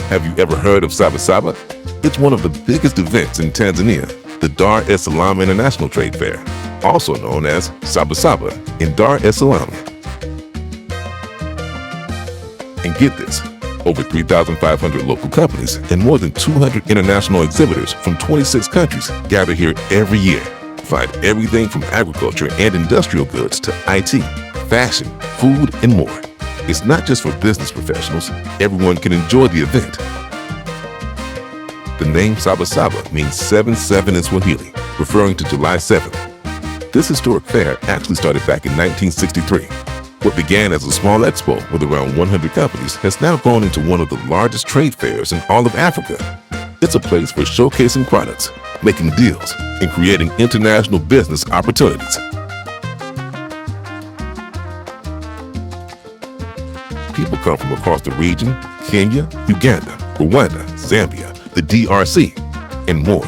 Have you ever heard of Saba Saba? It's one of the biggest events in Tanzania, the Salaam International Trade Fair, also known as Saba Saba in Salaam. And get this, over 3,500 local companies and more than 200 international exhibitors from 26 countries gather here every year. Find everything from agriculture and industrial goods to IT, fashion, food, and more. It's not just for business professionals. Everyone can enjoy the event. The name Saba Saba means 7-7 in Swahili, referring to July 7th. This historic fair actually started back in 1963. What began as a small expo with around 100 companies has now grown into one of the largest trade fairs in all of Africa. It's a place for showcasing products, making deals, and creating international business opportunities. People come from across the region: Kenya, Uganda, Rwanda, Zambia, the DRC, and more.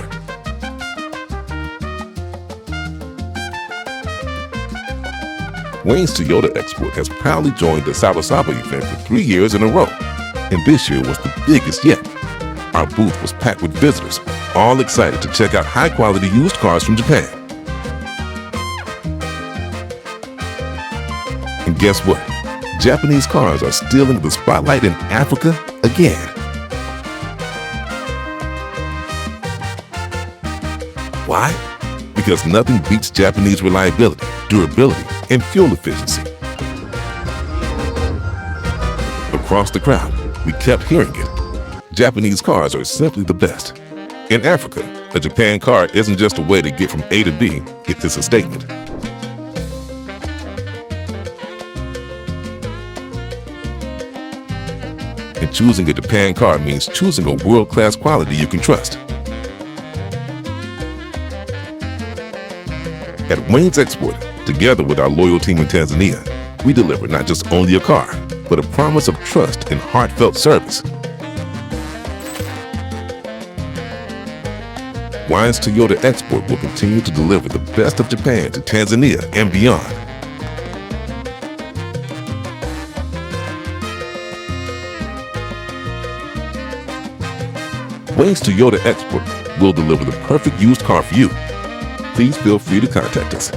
Weins Toyota Export has proudly joined the Saba Saba event for 3 years in a row, and this year was the biggest yet. Our booth was packed with visitors, all excited to check out high-quality used cars from Japan. And guess what? Japanese cars are still in the spotlight in Africa again. Why? Because nothing beats Japanese reliability, durability, and fuel efficiency. Across the crowd, we kept hearing it. Japanese cars are simply the best. In Africa, a Japan car isn't just a way to get from A to B, it's a statement. And choosing a Japan car means choosing a world-class quality you can trust. At Weins Export, together with our loyal team in Tanzania, we deliver not just only a car, but a promise of trust and heartfelt service. Weins Toyota Export will continue to deliver the best of Japan to Tanzania and beyond. Weins Toyota Export will deliver the perfect used car for you. Please feel free to contact us.